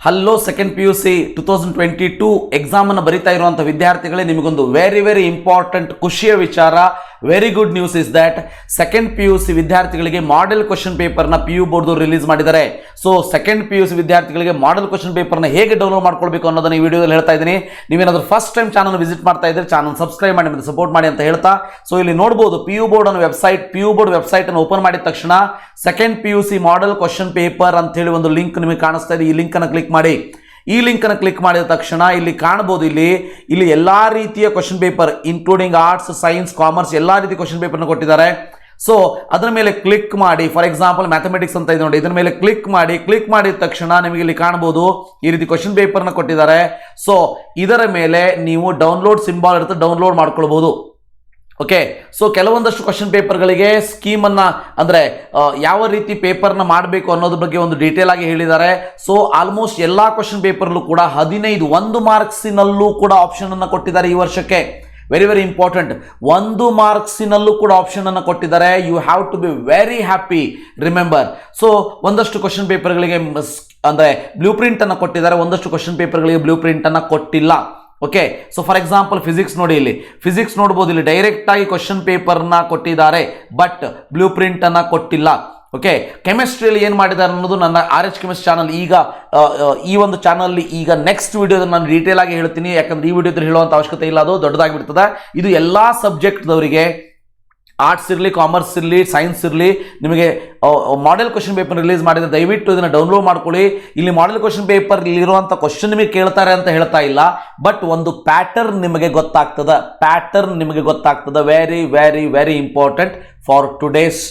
Hello second PUC 2022 ಎಕ್ಸಾಮನ್ನು ಬರಿತಾ ಇರುವಂಥ ವಿದ್ಯಾರ್ಥಿಗಳೇ, ನಿಮಗೊಂದು ವೆರಿ ಇಂಪಾರ್ಟೆಂಟ್ ಖುಷಿಯ ವಿಚಾರ. Very good news is that second PUC ವಿದ್ಯಾರ್ಥಿಗಳಿಗೆ ಮಾಡೆಲ್ ಕ್ವಶನ್ ಪೇಪರ್ನ PU ಬೋರ್ಡ್ ರಿಲೀಸ್ ಮಾಡಿದ್ದಾರೆ. ಸೊ ಸೆಕೆಂಡ್ PUC ವಿದ್ಯಾರ್ಥಿಗಳಿಗೆ ಮಾಡೆಲ್ ಕ್ವಶನ್ ಪೇಪರ್ನ ಹೇಗೆ ಡೌನ್ಲೋಡ್ ಮಾಡ್ಕೊಳ್ಬೇಕು ಅನ್ನೋದನ್ನ ಈ ವಿಡಿಯೋದಲ್ಲಿ ಹೇಳ್ತಾ ಇದ್ದೀನಿ. ನೀವೇನಾದ್ರೂ ಫಸ್ಟ್ ಟೈಮ್ ಚಾನಲ್ ವಿಸಿಟ್ ಮಾಡ್ತಾ ಇದ್ರೆ ಚಾನಲ್ ಸಬ್ಸ್ಕ್ರೈಬ್ ಮಾಡಿ ಮತ್ತು ಸಪೋರ್ಟ್ ಮಾಡಿ ಅಂತ ಹೇಳ್ತಾ, ಸೊ ಇಲ್ಲಿ ನೋಡಬಹುದು PU ಬೋರ್ಡ್ ಅನ್ನೋ ವೆಬ್ಸೈಟ್. PU ಬೋರ್ಡ್ ವೆಬ್ಸೈಟ್ ಅನ್ನು ಓಪನ್ ಮಾಡಿದ ತಕ್ಷಣ second PUC model question paper ಅಂತ ಹೇಳಿ ಒಂದು ಲಿಂಕ್ ನಿಮಗೆ ಕಾಣಿಸ್ತಾ ಇದೆ. ಈ ಲಿಂಕ್ ಅನ್ನು ಕ್ಲಿಕ್ ಮಾಡಿ. ಈ ಲಿಂಕ್ ಅನ್ನು ಕ್ಲಿಕ್ ಮಾಡಿದ ತಕ್ಷಣ ಇಲ್ಲಿ ಕಾಣಬಹುದು, ಇಲ್ಲಿ ಎಲ್ಲಾ ರೀತಿಯ question paper including arts, science, commerce ಎಲ್ಲಾ ರೀತಿಯ ಕ್ವಶನ್ ಪೇಪರ್ನ ಕೊಟ್ಟಿದ್ದಾರೆ. ಸೊ ಅದರ ಮೇಲೆ ಕ್ಲಿಕ್ ಮಾಡಿ. ಫಾರ್ ಎಕ್ಸಾಂಪಲ್ ಮ್ಯಾಥಮೆಟಿಕ್ಸ್ ಅಂತ ಇದೆ ನೋಡಿ, ಇದರ ಮೇಲೆ ಕ್ಲಿಕ್ ಮಾಡಿ. ಕ್ಲಿಕ್ ಮಾಡಿದ ತಕ್ಷಣ ನಿಮಗೆ ಇಲ್ಲಿ ಕಾಣಬಹುದು ಈ ರೀತಿ ಕ್ವಶನ್ ಪೇಪರ್ನ ಕೊಟ್ಟಿದ್ದಾರೆ. ಸೊ ಇದರ ಮೇಲೆ ನೀವು ಡೌನ್ಲೋಡ್ ಸಿಂಬಾಲ್ ಇರುತ್ತೆ, ಡೌನ್ಲೋಡ್ ಮಾಡ್ಕೊಳ್ಬಹುದು. ಓಕೆ, ಸೊ ಕೆಲವೊಂದಷ್ಟು ಕ್ವಶನ್ ಪೇಪರ್ಗಳಿಗೆ ಸ್ಕೀಮನ್ನು ಅಂದರೆ ಯಾವ ರೀತಿ ಪೇಪರ್ನ ಮಾಡಬೇಕು ಅನ್ನೋದ್ರ ಬಗ್ಗೆ ಒಂದು ಡೀಟೇಲ್ ಆಗಿ ಹೇಳಿದ್ದಾರೆ. ಸೊ ಆಲ್ಮೋಸ್ಟ್ ಎಲ್ಲ ಕ್ವಶನ್ ಪೇಪರ್ಲು ಕೂಡ 1 ಮಾರ್ಕ್ಸಿನಲ್ಲೂ ಕೂಡ ಆಪ್ಷನ್ ಅನ್ನು ಕೊಟ್ಟಿದ್ದಾರೆ ಈ ವರ್ಷಕ್ಕೆ. Very important. 1 ಮಾರ್ಕ್ಸಿನಲ್ಲೂ ಕೂಡ ಆಪ್ಷನ್ ಅನ್ನು ಕೊಟ್ಟಿದ್ದಾರೆ. You have to be very happy. Remember, so ಒಂದಷ್ಟು ಕ್ವಶನ್ ಪೇಪರ್ಗಳಿಗೆ ಅಂದರೆ ಬ್ಲೂ ಪ್ರಿಂಟ್ ಅನ್ನು ಕೊಟ್ಟಿದ್ದಾರೆ, ಒಂದಷ್ಟು ಕ್ವಶನ್ ಪೇಪರ್ಗಳಿಗೆ ಬ್ಲೂ ಪ್ರಿಂಟ್ ಅನ್ನು ಕೊಟ್ಟಿಲ್ಲ. Okay, so for example physics ನೋಡಿ, ಇಲ್ಲಿ ಫಿಸಿಕ್ಸ್ ನೋಡ್ಬೋದು, ಇಲ್ಲಿ ಡೈರೆಕ್ಟ್ ಆಗಿ ಕ್ವಶನ್ ಪೇಪರ್ನ ಕೊಟ್ಟಿದ್ದಾರೆ, ಬಟ್ ಬ್ಲೂ ಪ್ರಿಂಟ್ ಅನ್ನ ಕೊಟ್ಟಿಲ್ಲ. ಓಕೆ, ಕೆಮಿಸ್ಟ್ರಿಯಲ್ಲಿ ಏನು ಮಾಡಿದ್ದಾರೆ ಅನ್ನೋದು ನನ್ನ RHchemistry ಚಾನಲ್ ಈಗ ಈ ಒಂದು ಚಾನಲ್ ಈಗ ನೆಕ್ಸ್ಟ್ ವಿಡಿಯೋದಲ್ಲಿ ನಾನು ಡೀಟೇಲ್ ಆಗಿ ಹೇಳ್ತೀನಿ. ಯಾಕಂದ್ರೆ ಈ ವಿಡಿಯೋದಲ್ಲಿ ಹೇಳುವಂಥ ಅವಶ್ಯಕತೆ ಇಲ್ಲ, ಅದು ದೊಡ್ಡದಾಗಿಬಿಡ್ತದೆ. ಇದು ಎಲ್ಲ ಸಬ್ಜೆಕ್ಟ್ದವರಿಗೆ, ಆರ್ಟ್ಸ್ ಇರಲಿ, ಕಾಮರ್ಸ್ ಇರಲಿ, ಸೈನ್ಸ್ ಇರಲಿ, ನಿಮಗೆ ಮಾಡೆಲ್ ಕ್ವಶನ್ ಪೇಪರ್ ರಿಲೀಸ್ ಮಾಡಿದ್ರೆ ದಯವಿಟ್ಟು ಇದನ್ನು ಡೌನ್ಲೋಡ್ ಮಾಡ್ಕೊಳ್ಳಿ. ಇಲ್ಲಿ ಮಾಡೆಲ್ ಕ್ವಶನ್ ಪೇಪರ್ ಇರುವಂಥ ಕ್ವಶನ್ ನಿಮಗೆ ಕೇಳ್ತಾರೆ ಅಂತ ಹೇಳ್ತಾ ಇಲ್ಲ, ಬಟ್ ಒಂದು ಪ್ಯಾಟರ್ನ್ ನಿಮಗೆ ಗೊತ್ತಾಗ್ತದೆ. Very important for today's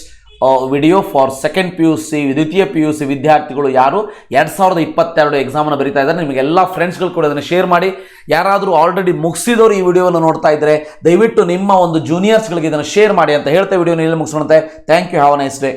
video for second PUC ದ್ವಿತೀಯ PUC ವಿದ್ಯಾರ್ಥಿಗಳು ಯಾರು 2022 ಎಕ್ಸಾಮನ್ನು ಬರೀತಾ ಇದ್ದಾರೆ. ನಿಮಗೆಲ್ಲ ಫ್ರೆಂಡ್ಸ್ಗಳು ಕೂಡ ಇದನ್ನು ಶೇರ್ ಮಾಡಿ. ಯಾರಾದರೂ ಆಲ್ರೆಡಿ ಮುಗಿಸಿದವರು ಈ ವಿಡಿಯೋವನ್ನು ನೋಡ್ತಾ ಇದ್ದರೆ ದಯವಿಟ್ಟು ನಿಮ್ಮ ಒಂದು ಜೂನಿಯರ್ಸ್ಗಳಿಗೆ ಇದನ್ನು ಶೇರ್ ಮಾಡಿ ಅಂತ ಹೇಳ್ತಾ ವಿಡಿಯೋನ ಇಲ್ಲಿ ಮುಗಿಸೋಣಂತೆ. Thank you. Have a nice day.